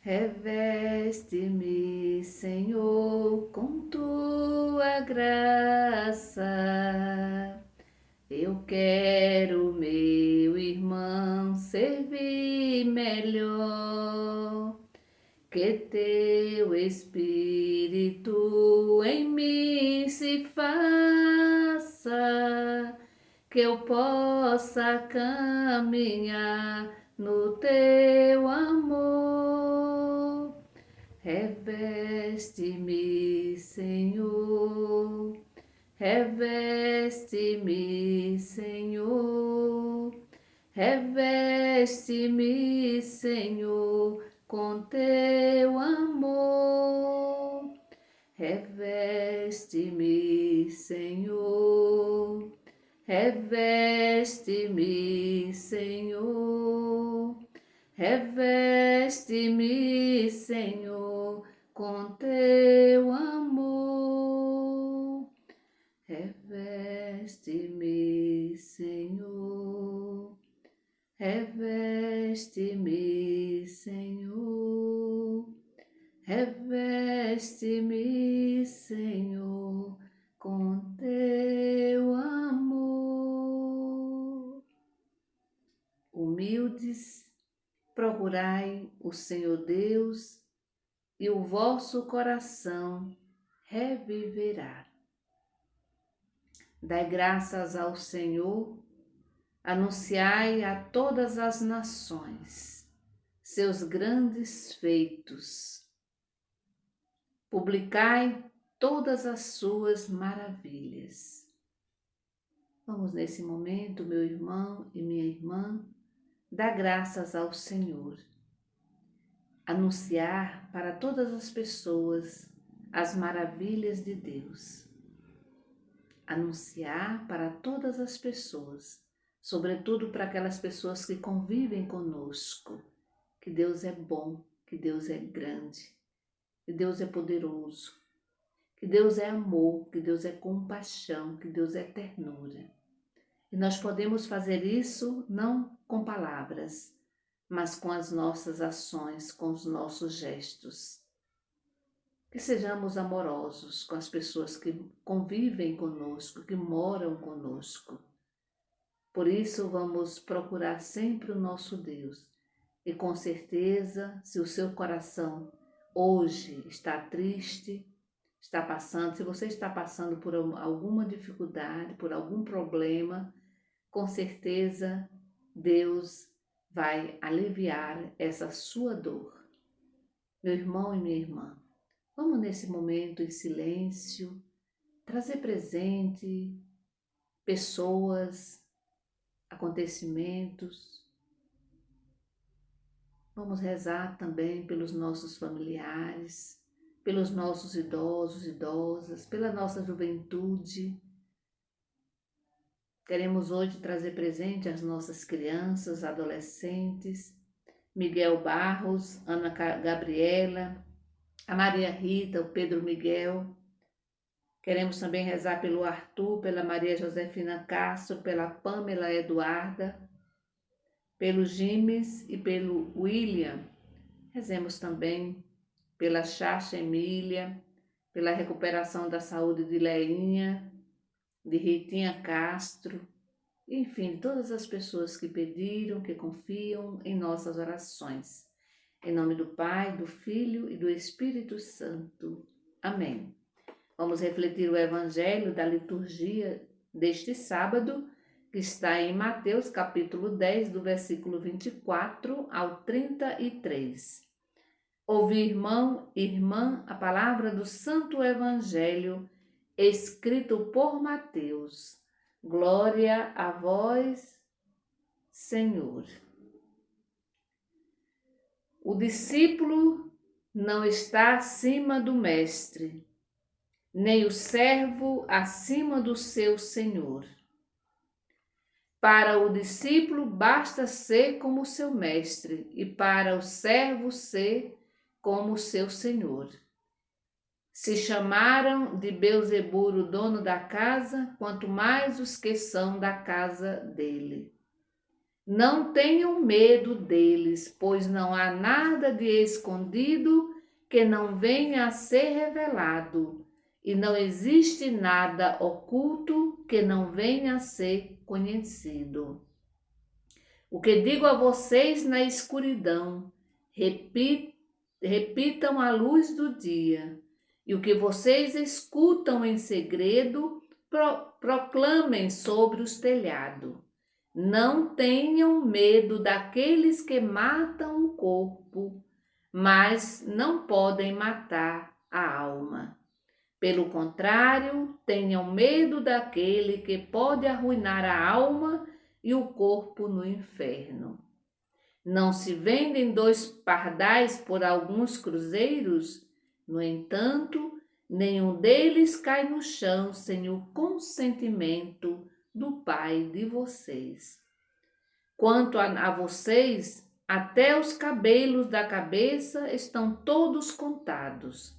Reveste-me, Senhor, com tua graça. Eu quero, meu irmão, servir melhor. Que teu Espírito em mim se faça, que eu possa caminhar no teu amor. Reveste-me, Senhor, reveste-me, Senhor, reveste-me, Senhor, com teu amor. Reveste-me, Senhor, reveste-me, Senhor, reveste-me, Senhor, com teu amor. Reveste-me, Senhor, reveste-me, Senhor, reveste-me, Senhor, com teu amor. Humildes, procurai o Senhor Deus, e o vosso coração reviverá. Dai graças ao Senhor, anunciai a todas as nações seus grandes feitos. Publicai todas as suas maravilhas. Vamos nesse momento, meu irmão e minha irmã, dar graças ao Senhor. Anunciar para todas as pessoas as maravilhas de Deus. Anunciar para todas as pessoas, sobretudo para aquelas pessoas que convivem conosco, que Deus é bom, que Deus é grande, que Deus é poderoso, que Deus é amor, que Deus é compaixão, que Deus é ternura. E nós podemos fazer isso não com palavras, mas com as nossas ações, com os nossos gestos. Que sejamos amorosos com as pessoas que convivem conosco, que moram conosco. Por isso vamos procurar sempre o nosso Deus. E com certeza, se o seu coração hoje está triste, está passando, se você está passando por alguma dificuldade, por algum problema, com certeza Deus vai aliviar essa sua dor. Meu irmão e minha irmã, vamos nesse momento em silêncio, trazer presente pessoas, acontecimentos. Vamos rezar também pelos nossos familiares, pelos nossos idosos, idosas, pela nossa juventude. Queremos hoje trazer presente as nossas crianças, adolescentes, Miguel Barros, Ana Gabriela, a Maria Rita, o Pedro Miguel. Queremos também rezar pelo Arthur, pela Maria Josefina Castro, pela Pamela Eduarda, pelo Gimes e pelo William. Rezemos também pela Chacha Emília, pela recuperação da saúde de Leinha, de Ritinha Castro, enfim, todas as pessoas que pediram, que confiam em nossas orações. Em nome do Pai, do Filho e do Espírito Santo. Amém. Vamos refletir o Evangelho da liturgia deste sábado, que está em Mateus capítulo 10, do versículo 24 ao 33. Ouvi, irmão e irmã, a palavra do Santo Evangelho, escrito por Mateus. Glória a vós, Senhor. O discípulo não está acima do mestre, nem o servo acima do seu senhor. Para o discípulo basta ser como o seu mestre, e para o servo ser como o seu senhor. Se chamaram de Beelzebul o dono da casa, quanto mais os que são da casa dele. Não tenham medo deles, pois não há nada de escondido que não venha a ser revelado, e não existe nada oculto que não venha a ser conhecido. O que digo a vocês na escuridão, repitam à luz do dia, e o que vocês escutam em segredo, proclamem sobre os telhados. Não tenham medo daqueles que matam o corpo, mas não podem matar a alma. Pelo contrário, tenham medo daquele que pode arruinar a alma e o corpo no inferno. Não se vendem 2 pardais por alguns cruzeiros? No entanto, nenhum deles cai no chão sem o consentimento do Pai de vocês. Quanto a vocês, até os cabelos da cabeça estão todos contados.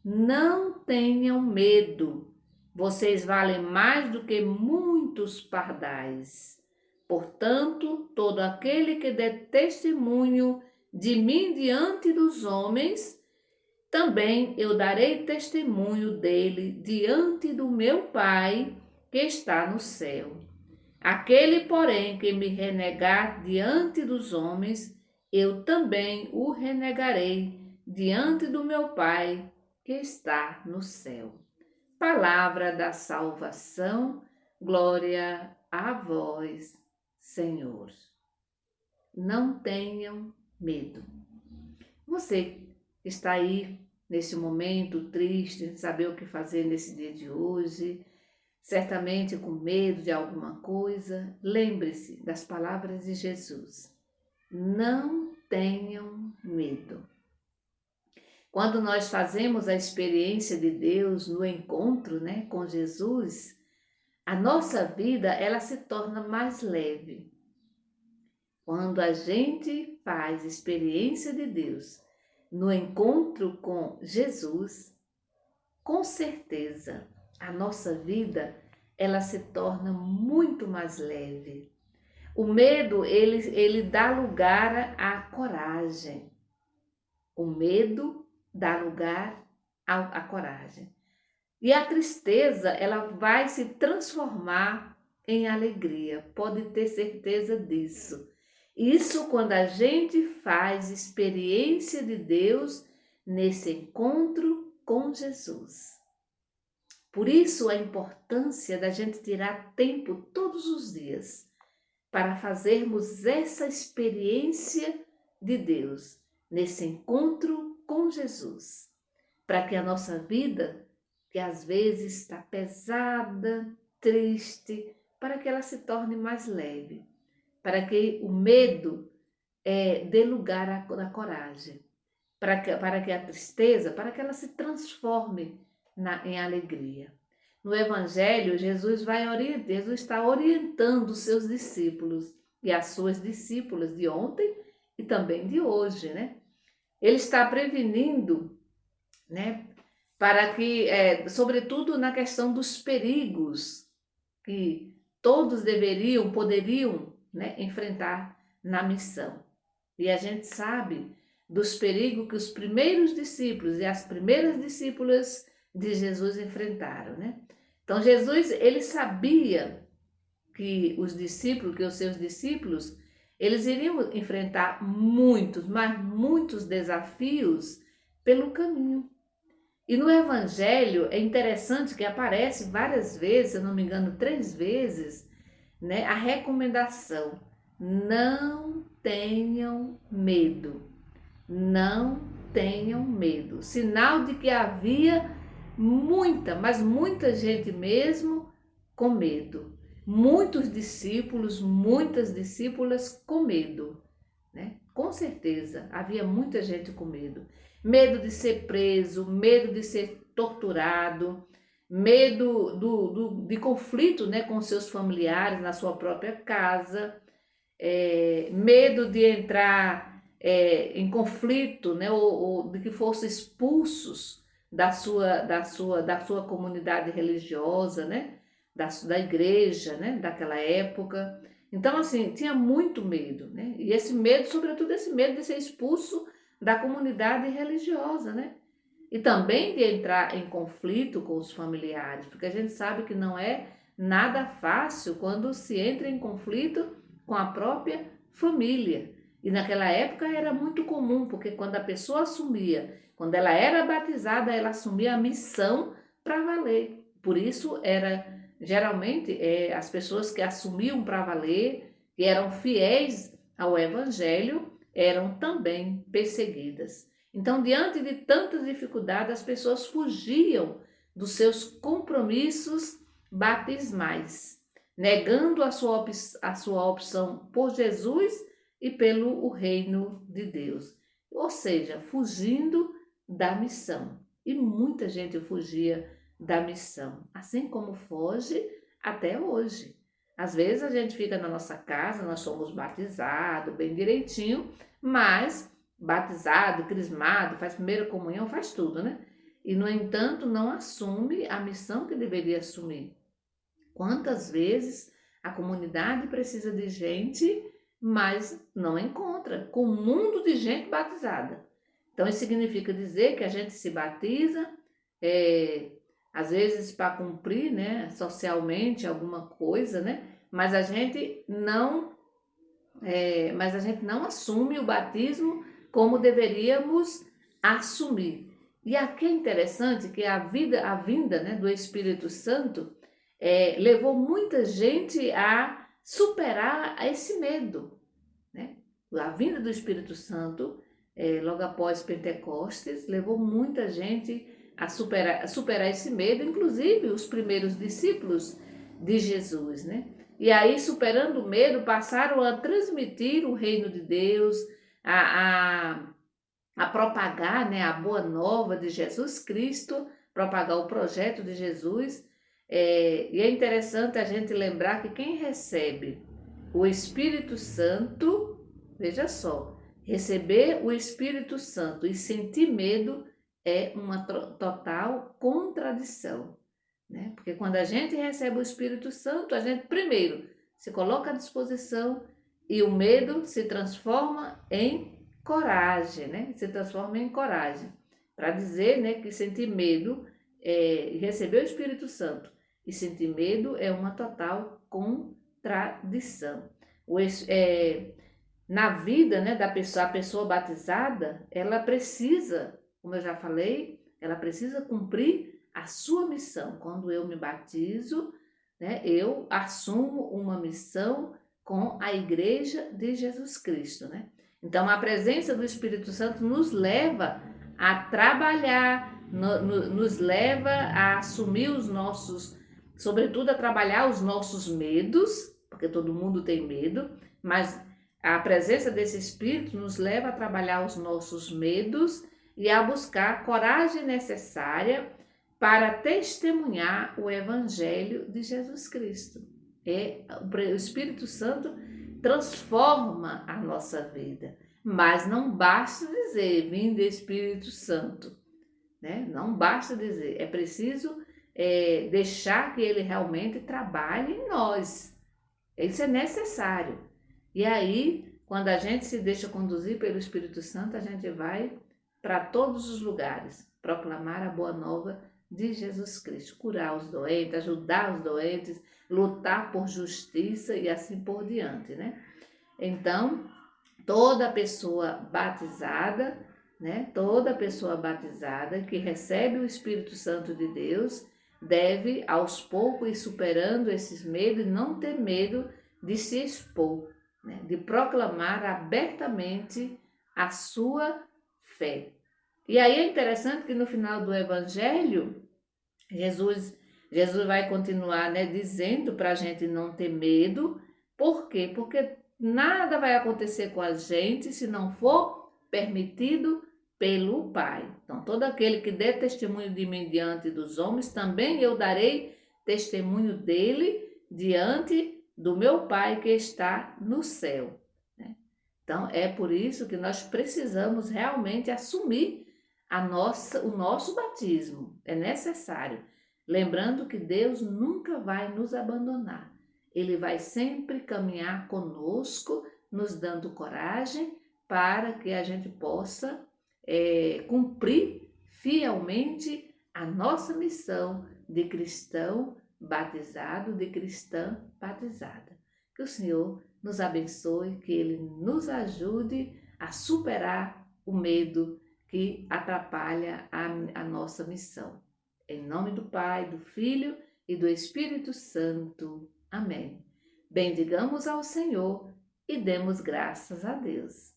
Não tenham medo, vocês valem mais do que muitos pardais. Portanto, todo aquele que der testemunho de mim diante dos homens, também eu darei testemunho dele diante do meu Pai que está no céu. Aquele, porém, que me renegar diante dos homens, eu também o renegarei diante do meu Pai que está no céu. Palavra da salvação, glória a vós, Senhor. Não tenham medo. Você que está aí neste momento triste, sem saber o que fazer nesse dia de hoje, certamente com medo de alguma coisa, lembre-se das palavras de Jesus. Não tenham medo. Quando nós fazemos a experiência de Deus no encontro, com Jesus, a nossa vida ela se torna mais leve. Quando a gente faz experiência de Deus no encontro com Jesus, com certeza a nossa vida ela se torna muito mais leve. O medo ele dá lugar à coragem. O medo dá lugar à coragem. E a tristeza, ela vai se transformar em alegria. Pode ter certeza disso. Isso quando a gente faz experiência de Deus nesse encontro com Jesus. Por isso a importância da gente tirar tempo todos os dias para fazermos essa experiência de Deus nesse encontro com Jesus, para que a nossa vida, que às vezes está pesada, triste, para que ela se torne mais leve, para que o medo dê lugar à coragem, para que a tristeza, para que ela se transforme em alegria. No Evangelho, Jesus está orientando os seus discípulos e as suas discípulas de ontem e também de hoje, Ele está prevenindo, para que, sobretudo na questão dos perigos que todos poderiam, enfrentar na missão. E a gente sabe dos perigos que os primeiros discípulos e as primeiras discípulas de Jesus enfrentaram, Então Jesus, ele sabia que os seus discípulos, eles iriam enfrentar muitos, mas muitos desafios pelo caminho. E no Evangelho é interessante que aparece várias vezes, se eu não me engano, 3 vezes, a recomendação: não tenham medo, não tenham medo. Sinal de que havia muita, mas muita gente mesmo com medo. Muitos discípulos, muitas discípulas com medo, Com certeza, havia muita gente com medo. Medo de ser preso, medo de ser torturado, medo de conflito, com seus familiares na sua própria casa, medo de entrar em conflito, ou de que fossem expulsos da sua comunidade religiosa, da igreja, daquela época. Então, assim, tinha muito medo, né? E esse medo, sobretudo esse medo de ser expulso da comunidade religiosa, né? E também de entrar em conflito com os familiares, porque a gente sabe que não é nada fácil quando se entra em conflito com a própria família. E naquela época era muito comum, porque quando a pessoa assumia, quando ela era batizada, ela assumia a missão para valer. Por isso era geralmente as pessoas que assumiam para valer, que eram fiéis ao evangelho, eram também perseguidas. Então, diante de tantas dificuldades, as pessoas fugiam dos seus compromissos batismais, negando a sua opção por Jesus e pelo o reino de Deus. Ou seja, fugindo da missão. E muita gente fugia da missão, assim como foge até hoje. Às vezes a gente fica na nossa casa, nós somos batizados bem direitinho, mas batizado, crismado, faz primeira comunhão, faz tudo, né? E, no entanto, não assume a missão que deveria assumir. Quantas vezes a comunidade precisa de gente, mas não encontra, com um mundo de gente batizada. Então, isso significa dizer que a gente se batiza, às vezes para cumprir, né, socialmente alguma coisa, né? Mas a gente não assume o batismo como deveríamos assumir. E aqui é interessante que a vinda, né, do Espírito Santo levou muita gente a superar esse medo, né? A vinda do Espírito Santo, logo após Pentecostes, levou muita gente a superar esse medo, inclusive os primeiros discípulos de Jesus, né? E aí, superando o medo, passaram a transmitir o reino de Deus, a propagar, né, a boa nova de Jesus Cristo, propagar o projeto de Jesus. E é interessante a gente lembrar que quem recebe o Espírito Santo, veja só, receber o Espírito Santo e sentir medo é uma total contradição, né? Porque quando a gente recebe o Espírito Santo, a gente primeiro se coloca à disposição e o medo se transforma em coragem, né? Se transforma em coragem. Para dizer, né, que sentir medo e receber o Espírito Santo e sentir medo é uma total contradição. Na vida, né, a pessoa batizada, ela precisa, como eu já falei, ela precisa cumprir a sua missão. Quando eu me batizo, né, eu assumo uma missão com a Igreja de Jesus Cristo, né? Então, a presença do Espírito Santo nos leva a trabalhar, nos leva a assumir os nossos, sobretudo a trabalhar os nossos medos, porque todo mundo tem medo, mas a presença desse Espírito nos leva a trabalhar os nossos medos e a buscar a coragem necessária para testemunhar o Evangelho de Jesus Cristo. O Espírito Santo transforma a nossa vida, mas não basta dizer, vinde Espírito Santo, né? Não basta dizer, é preciso deixar que ele realmente trabalhe em nós. Isso é necessário. E aí, quando a gente se deixa conduzir pelo Espírito Santo, a gente vai para todos os lugares proclamar a boa nova de Jesus Cristo, curar os doentes, ajudar os doentes, lutar por justiça e assim por diante, né? Então, toda pessoa batizada, né? Toda pessoa batizada que recebe o Espírito Santo de Deus deve, aos poucos, ir superando esses medos e não ter medo de se expor, né? De proclamar abertamente a sua fé. E aí é interessante que no final do Evangelho, Jesus vai continuar, né, dizendo para a gente não ter medo. Por quê? Porque nada vai acontecer com a gente se não for permitido pelo Pai. Então, todo aquele que der testemunho de mim diante dos homens, também eu darei testemunho dele diante do meu Pai que está no céu, né? Então, é por isso que nós precisamos realmente assumir o nosso batismo. É necessário. Lembrando que Deus nunca vai nos abandonar. Ele vai sempre caminhar conosco, nos dando coragem para que a gente possa cumprir fielmente a nossa missão de cristão batizado, de cristã batizada. Que o Senhor nos abençoe, que Ele nos ajude a superar o medo que atrapalha a nossa missão. Em nome do Pai, do Filho e do Espírito Santo. Amém. Bendigamos ao Senhor e demos graças a Deus.